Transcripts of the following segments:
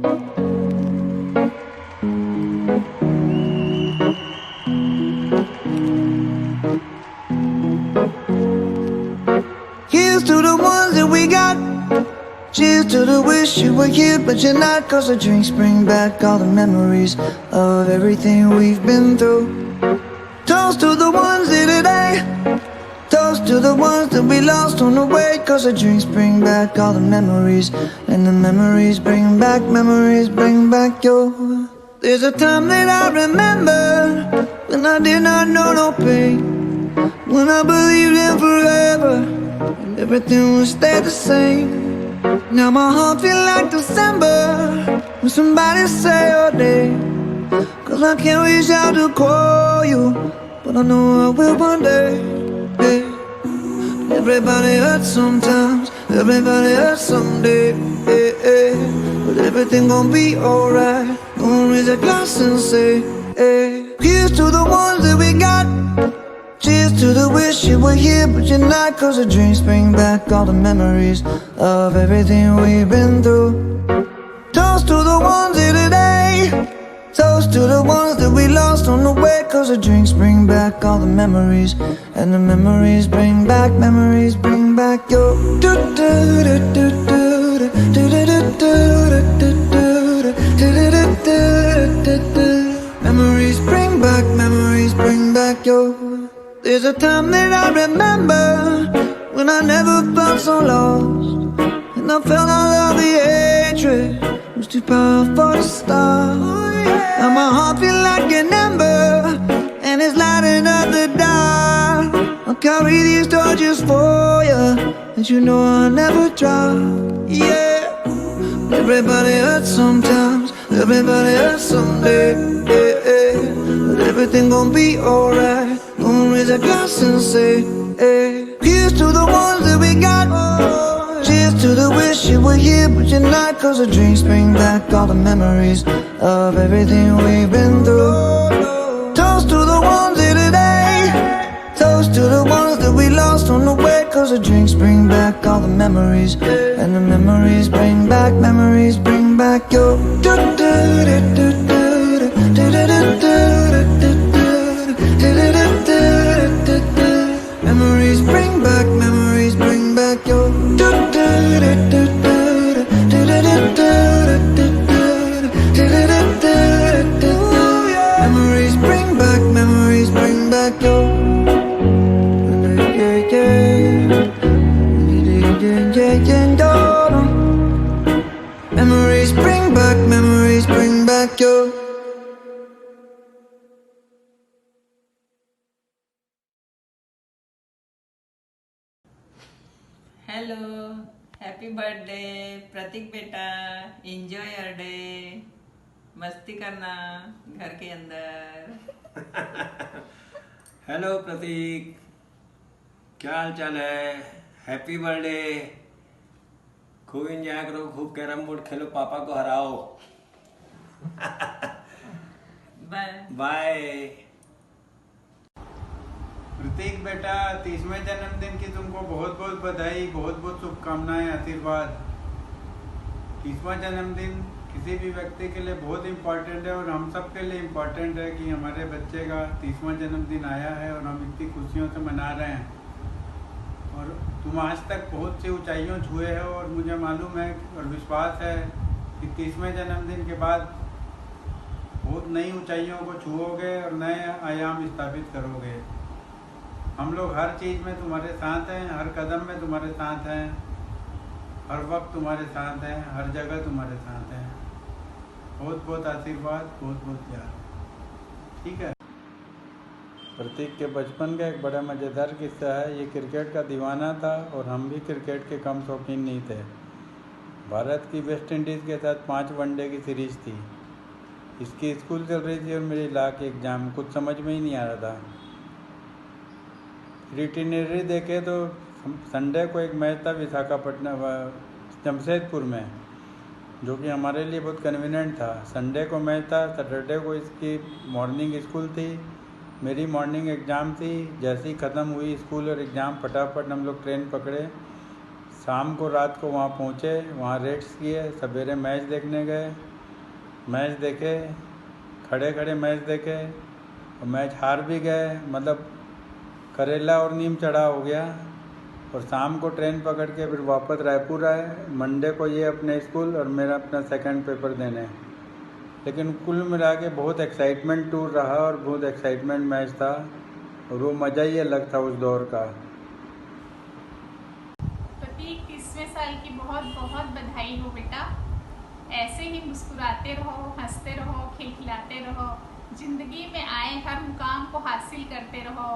Here's to the ones that we got. Cheers to the wish you were here but you're not. Cause the drinks bring back all the memories of everything we've been through. Toast to the ones here today. Toast to the ones that we lost on the way. Cause the drinks bring back all the memories. And the memories bring back your. There's a time that I remember when I did not know no pain, when I believed in forever and everything would stay the same. Now my heart feel like December when somebody say your name. Cause I can't reach out to call you, but I know I will one day. Hey. Everybody hurts sometimes, everybody hurts someday. Hey, hey. But everything gon' be alright. Gonna raise a glass and say, hey. Here's to the ones that we got. Cheers to the wish you were here but you're not. Cause the dreams bring back all the memories of everything we've been through. Toast to the ones here today. Toast to the ones that we lost on the way. Cause the drinks bring back all the memories. And the memories bring back your. Memories bring back your. There's a time that I remember when I never felt so lost, and I felt all of the hatred was too powerful to stop. Now my heart feel like an ember and it's lighting up the dark. I'll carry these torches for you, and you know I'll never drop. Yeah. Everybody hurts sometimes, everybody hurts someday. Yeah, yeah. But everything gon' be alright. Gonna raise a glass and say, hey. Here's to the ones that we got. Cheers to the wish you were here but you're not. Cause the drinks bring back all the memories of everything we've been through. Toast to the ones here today. Toast to the ones that we lost on the way. Cause the drinks bring back all the memories. And the memories bring back your. Memories bring back your. Memories bring back your. Memories bring back your. Hello, happy birthday Prateek बेटा। Enjoy your day, मस्ती करना घर के अंदर। Hello प्रतीक, क्या हाल चाल है? Happy birthday. खूब एंजॉय करो, खूब कैरम बोर्ड खेलो, पापा को हराओ। Bye bye. प्रतीक बेटा, 30वें जन्मदिन की तुमको बहुत बहुत बधाई, बहुत बहुत शुभकामनाएं, आशीर्वाद। 30वां जन्मदिन किसी भी व्यक्ति के लिए बहुत इम्पोर्टेंट है और हम सब के लिए इम्पोर्टेंट है कि हमारे बच्चे का 30वां जन्मदिन आया है और हम इतनी खुशियों से मना रहे हैं। और तुम आज तक बहुत सी ऊंचाइयों छुए हो और मुझे मालूम है और विश्वास है कि 30वें जन्मदिन के बाद बहुत नई ऊंचाइयों को छुओगे और नए आयाम स्थापित करोगे। हम लोग हर चीज़ में तुम्हारे साथ हैं, हर कदम में तुम्हारे साथ हैं, हर वक्त तुम्हारे साथ हैं, हर जगह तुम्हारे साथ हैं। बहुत बहुत आशीर्वाद, बहुत बहुत प्यार। ठीक है। प्रतीक के बचपन का एक बड़ा मज़ेदार किस्सा है। ये क्रिकेट का दीवाना था और हम भी क्रिकेट के कम शौकीन नहीं थे। भारत की वेस्ट इंडीज़ के साथ 5 वनडे की सीरीज़ थी। इसकी स्कूल चल रही थी और मेरी लॉ के एग्ज़ाम, कुछ समझ में ही नहीं आ रहा था। रिटिनरी देखे तो संडे को एक मैच था विशाखापट्टनम जमशेदपुर में, जो कि हमारे लिए बहुत कन्वीनियंट था। संडे को मैच था, सैटरडे को इसकी मॉर्निंग स्कूल थी, मेरी मॉर्निंग एग्ज़ाम थी। जैसे ही ख़त्म हुई स्कूल और एग्ज़ाम, फटाफट हम लोग ट्रेन पकड़े, शाम को रात को वहाँ पहुँचे, वहाँ रेस्ट किए, सवेरे मैच देखने गए। मैच देखे, खड़े खड़े मैच देखे और मैच हार भी गए, मतलब करेला और नीम चढ़ा हो गया। और शाम को ट्रेन पकड़ के फिर वापस रायपुर आए। मंडे को ये अपने स्कूल और मेरा अपना सेकंड पेपर देने। लेकिन कुल मिला के बहुत एक्साइटमेंट टूर रहा और बहुत एक्साइटमेंट मैच था और वो मज़ा ही अलग था उस दौर का। प्रतीक 30वें साल की बहुत बहुत बधाई हो बेटा। ऐसे ही मुस्कुराते रहो, हंसते रहो, खिलखिलाते रहो, जिंदगी में आए हर मुकाम को हासिल करते रहो।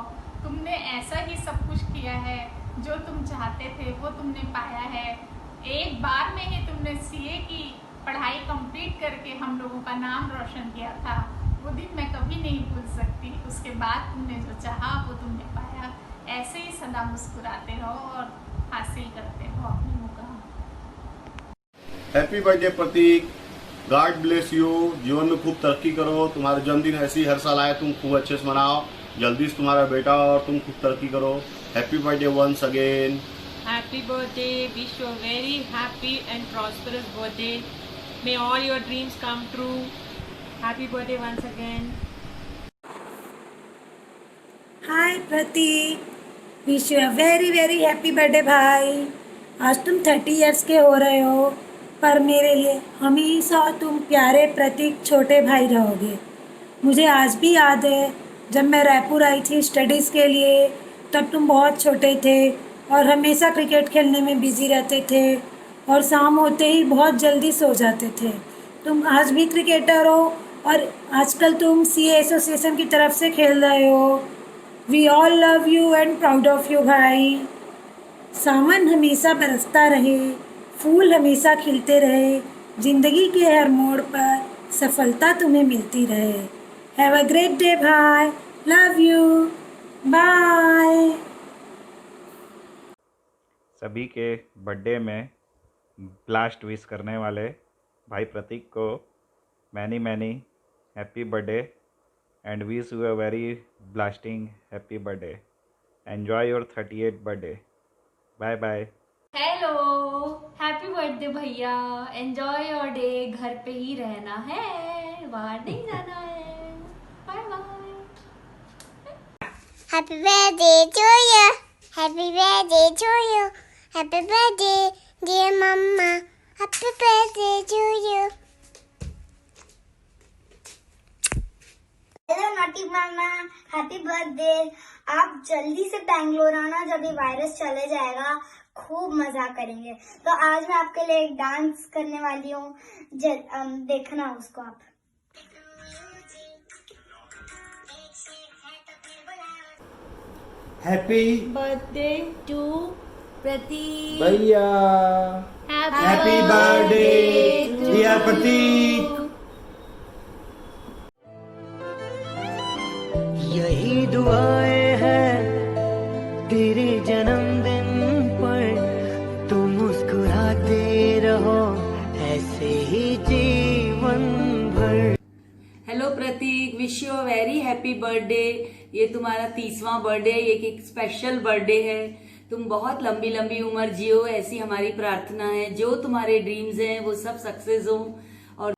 तुमने ऐसा ही सब कुछ किया है, जो तुम चाहते थे वो तुमने पाया है। एक बार में ही तुमने सीए की पढ़ाई कंप्लीट करके हम लोगों का नाम रोशन किया था। वो दिन मैं कभी नहीं भूल सकती। उसके बाद तुमने जो चाहा वो तुमने पाया। ऐसे ही सदा मुस्कुराते रहो और हासिल करते रहो अपने मुकाम। Happy birthday Prateek, God bless you. जीवन में खूब तरक्की करो। तुम्हारा जन्मदिन ऐसे ही हर साल आए, तुम खूब अच्छे से मनाओ। जल्दी से तुम्हारा बेटा और तुम खूब तरक्की करो। Happy birthday once again. Happy birthday, wish you a very happy and prosperous birthday. May all your dreams come true. Happy birthday once again. Hi Prateek, wish you a very very happy birthday भाई। आज तुम 30 years के हो रहे हो, पर मेरे लिए हमेशा तुम प्यारे प्रतीक छोटे भाई रहोगे। मुझे आज भी याद है जब मैं रायपुर आई थी स्टडीज़ के लिए, तब तुम बहुत छोटे थे और हमेशा क्रिकेट खेलने में बिज़ी रहते थे और शाम होते ही बहुत जल्दी सो जाते थे। तुम आज भी क्रिकेटर हो और आजकल तुम सीए एसोसिएशन की तरफ से खेल रहे हो। We all love you and proud of you भाई। सावन हमेशा बरसता रहे, फूल हमेशा खिलते रहे, ज़िंदगी के हर मोड़ पर सफलता तुम्हें मिलती रहे। हैव अ ग्रेट डे भाई, लव यू, बाय। सभी के बर्थडे में ब्लास्ट विश करने वाले भाई प्रतीक को many many happy birthday and wish you a very blasting happy birthday. Enjoy your 38th birthday. Bye bye. Hello, happy birthday भैया। Enjoy your day. घर पे ही रहना है, बाहर नहीं जाना है। Bye bye. Happy birthday to you, happy birthday to you, happy birthday dear mamma, happy birthday to you. Hello naughty मामा, हैप्पी बर्थडे। आप जल्दी से बैंगलोर आना, जब ये वायरस चले जाएगा, खूब मजा करेंगे। तो आज मैं आपके लिए एक डांस करने वाली हूँ, देखना उसको आप। हैप्पी बर्थडे टू प्रतीक भैया, हैप्पी बर्थडे डियर प्रतीक। यही दुआएं हैं तेरे जन्मदिन पर, तुम मुस्कुराते रहो ऐसे ही जीवन भर। Hello Prateek, wish you a very happy birthday. ये तुम्हारा 30वां बर्थडे, ये एक स्पेशल बर्थडे है। तुम बहुत लंबी लंबी उम्र जियो, ऐसी हमारी प्रार्थना है। जो तुम्हारे ड्रीम्स हैं वो सब सक्सेस हो। और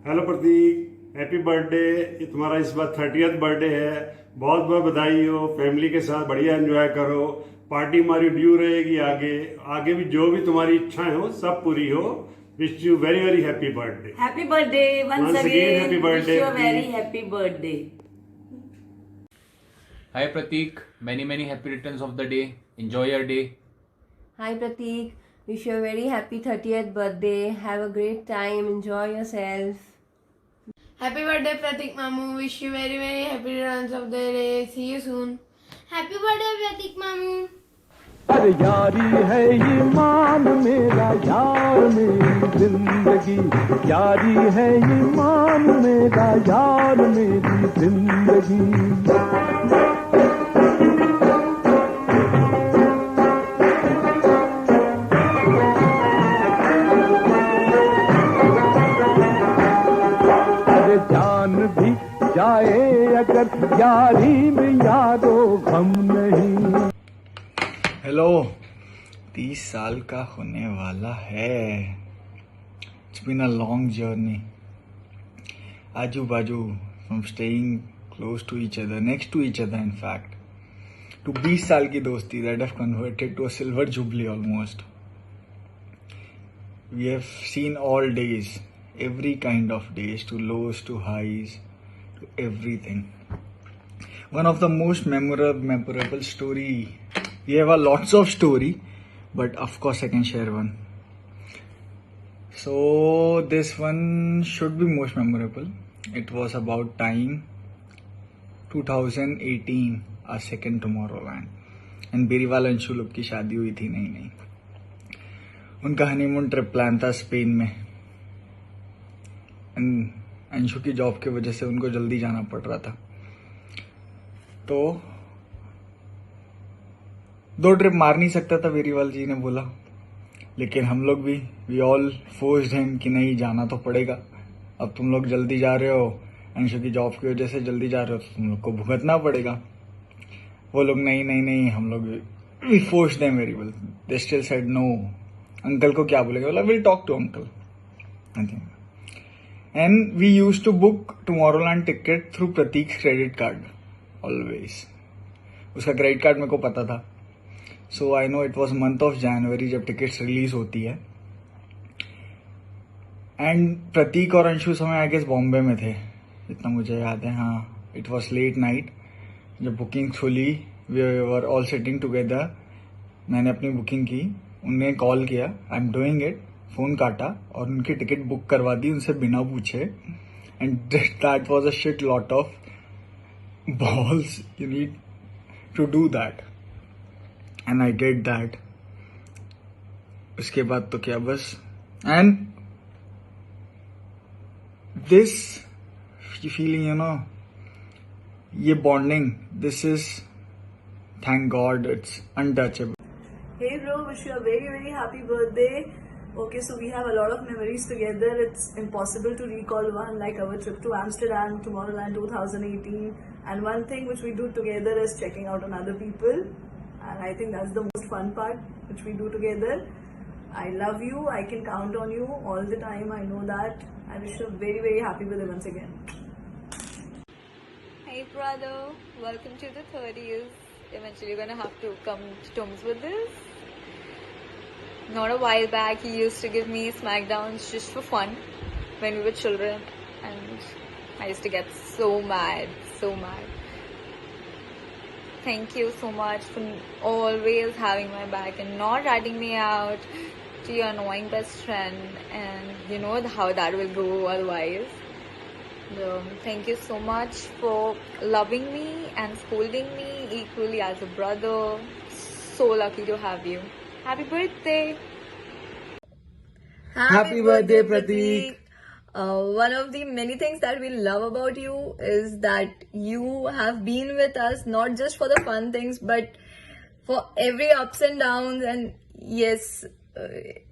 हेलो प्रतीक, हैप्पी बर्थडे। ये तुम्हारा इस बार 30th बर्थडे है। बहुत बहुत बधाई हो। फैमिली के साथ बढ़िया एंजॉय करो। पार्टी हमारी ड्यू रहेगी आगे। आगे भी जो भी तुम्हारी इच्छाएं हो सब पूरी हो। Wish you very very happy birthday. Happy birthday once Once again, again. happy birthday, wish you a very Prateek. Happy birthday. Hi Prateek, many happy returns of the day. Enjoy your day. Hi Prateek, wish you a very happy 30th birthday. Have a great time. Enjoy yourself. Happy birthday Prateek Mamu. Wish you very happy returns of the day. See you soon. Happy birthday Prateek मामू। अरे यारी है ये मान मेरा, यार मेरी जिंदगी। यारी है ये मान मेरा, यार मेरी जिंदगी। अरे जान भी जाए अगर यारी में यारो गम नहीं। हेलो, 30 साल का होने वाला है। been a long journey. Aju Baju, from staying close to each other, next to each other in fact, to 20 साल की दोस्ती that have converted to a silver jubilee almost. We have seen all days, every kind of days, to lows, to highs, to everything. One of the most memorable story. We have a lots of story, but of course I can share one. So this one should be most memorable. It was about time 2018, our second Tomorrowland, and Beriwal Anshu लोग की शादी हुई थी नहीं. उनका honeymoon trip plan था Spain में. अंशु की जॉब की वजह से उनको जल्दी जाना पड़ रहा था, तो 2 ट्रिप मार नहीं सकता था वेरीवाल जी ने बोला. लेकिन हम लोग भी वी ऑल फोर्स्ड हिम कि नहीं जाना तो पड़ेगा. अब तुम लोग जल्दी जा रहे हो, अंशु की जॉब की वजह से जल्दी जा रहे हो, तो तुम लोग को भुगतना पड़ेगा. वो लोग नहीं, हम लोग we forced them very well. They still said no. Uncle को क्या बोलेगा, बोला will talk to uncle. And we used to book Tomorrowland ticket through Prateek credit card always. उसका क्रेडिट कार्ड मेरे को पता था. So I know it was month of January जब टिकट्स रिलीज होती है. एंड प्रतीक और अंशु समय आई गेस बॉम्बे में थे, इतना मुझे याद है. हाँ, इट वॉज लेट नाइट जब बुकिंग खुली. We were all sitting together. मैंने अपनी बुकिंग की, उन्हें कॉल किया, I am doing it. Phone काटा और उनकी टिकट बुक करवा दी उनसे बिना पूछे. And that was a shit lot of balls. You need to do that, and I did that. उसके बाद तो क्या बस. And this feeling, you know, ये bonding, this is, thank God, it's untouchable. Hey bro, wish you a very very happy birthday. Okay, so we have a lot of memories together. It's impossible to recall one, like our trip to Amsterdam, Tomorrowland 2018. And one thing which we do together is checking out on other people. And I think that's the most fun part which we do together. I love you. I can count on you all the time. I know that. I wish you a very very happy birthday once again. Hey brother, welcome to the 30s. Eventually you're gonna have to come to terms with this. Not a while back, he used to give me smackdowns just for fun when we were children, and I used to get so mad. Thank you so much for always having my back and not ratting me out to your annoying best friend, and you know how that will go otherwise. Thank you so much for loving me and scolding me equally as a brother. So lucky to have you. Happy birthday! Happy birthday, Prateek! One of the many things that we love about you is that you have been with us not just for the fun things, but for every ups and downs. And yes,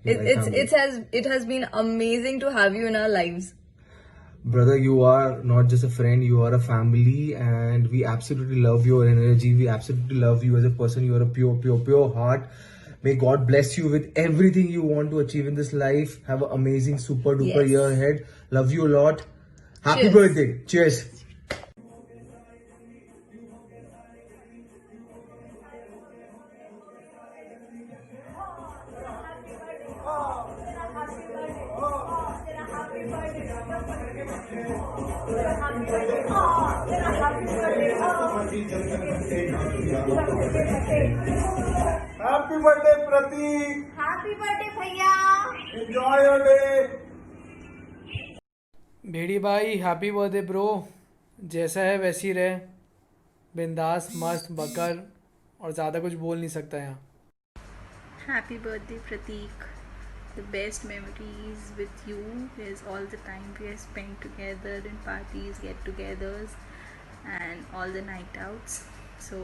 it has been amazing to have you in our lives. Brother, you are not just a friend, you are a family, and we absolutely love your energy. We absolutely love you as a person. You are a pure heart. May God bless you with everything you want to achieve in this life. Have an amazing, super duper year ahead. Love you a lot. Happy birthday. Cheers. Happy birthday, Prateek. Happy birthday, भैया. Enjoy your day. भेड़ी भाई, happy birthday bro. जैसा है वैसी रहे, बिंदास, मस्त, बकर, और ज़्यादा कुछ बोल नहीं सकता यहाँ. Happy birthday, Prateek. The best memories with you is all the time we have spent together in parties, get-togethers, and all the night outs. So,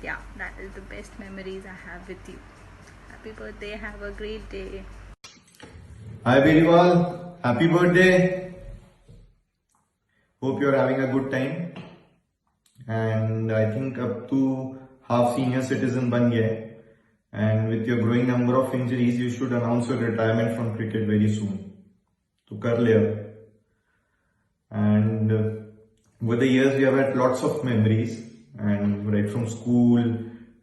yeah, that is the best memories I have with you. Happy birthday. Have a great day. Hi Beriwal, happy birthday. Hope you're having a good time. And I think up to half senior citizen ban gaya. And with your growing number of injuries, you should announce your retirement from cricket very soon. तो कर ले अब. And over the years we have had lots of memories, and right from school,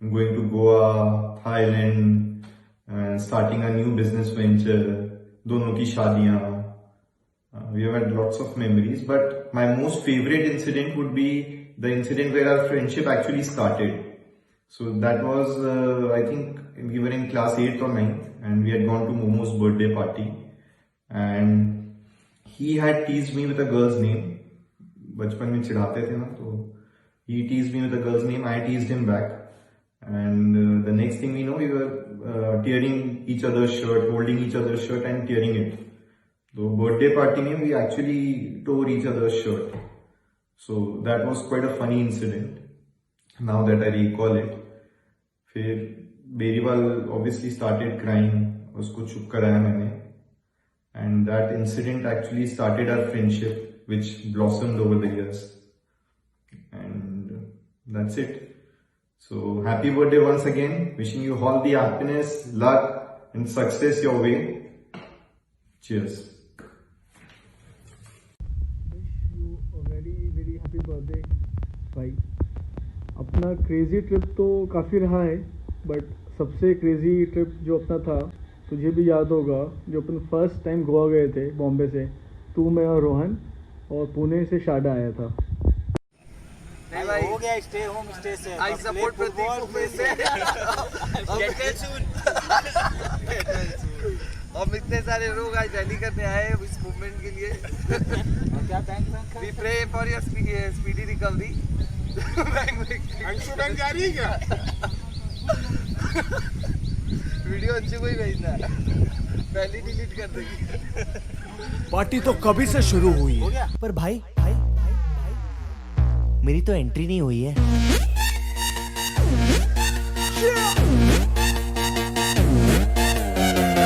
going to Goa, Thailand, and starting a new business venture, दोनों की शादियां. We have had lots of memories, but my most favorite incident would be the incident where our friendship actually started. So that was, I think we were in class 8th or 9th, and we had gone to Momo's birthday party, and he had teased me with a girl's name. बचपन में चिढ़ाते थे ना, तो he teased me with a girl's name, I teased him back, and the next thing we know, we were tearing each other's shirt, holding each other's shirt and tearing it. So birthday party में we actually tore each other's shirt. So that was quite a funny incident, now that I recall it. फिर Beriwal obviously started crying, उसको चुप कराया मैंने, and that incident actually started our friendship, which blossomed over the years, and that's it. So happy birthday once again, wishing you all the happiness, luck and success your way. Cheers. Very happy birthday भाई. अपना crazy trip तो काफ़ी रहा है, but सबसे crazy trip जो अपना था, तुझे भी याद होगा, जो अपन फर्स्ट टाइम गोवा गए थे बॉम्बे से, तू, मैं और रोहन, और पुणे से शाडा आया था. हो गया, स्टे होम स्टे से. I support Pratik हम इतने सारे लोग आज रैली करने आए इस मूवमेंट के लिए. क्या bank We pray for your speedy recovery. Anshu bank जा रही है क्या? वीडियो अंशु को ही भेजना है, पहले डिलीट कर देगी. पार्टी तो कभी से शुरू हुई है, पर भाई मेरी तो एंट्री नहीं हुई है.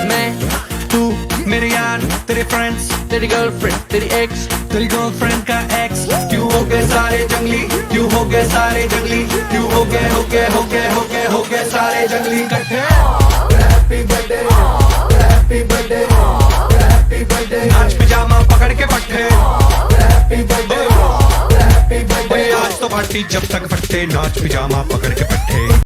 मैं, तू, मेरे यार, तेरे फ्रेंड्स, तेरी गर्लफ्रेंड, तेरी एक्स, तेरी गर्लफ्रेंड का एक्स, क्यों हो गए सारे जंगली, क्यों हो गए सारे जंगली, क्यों हो गए सारे जंगली इकट्ठे. Happy birthday, happy birthday, happy birthday. नाच पिजामा पकड़ के पट्टे. Happy birthday, happy birthday. आज तो पार्टी जब तक फटते, नाच पिजामा पकड़ के पट्टे.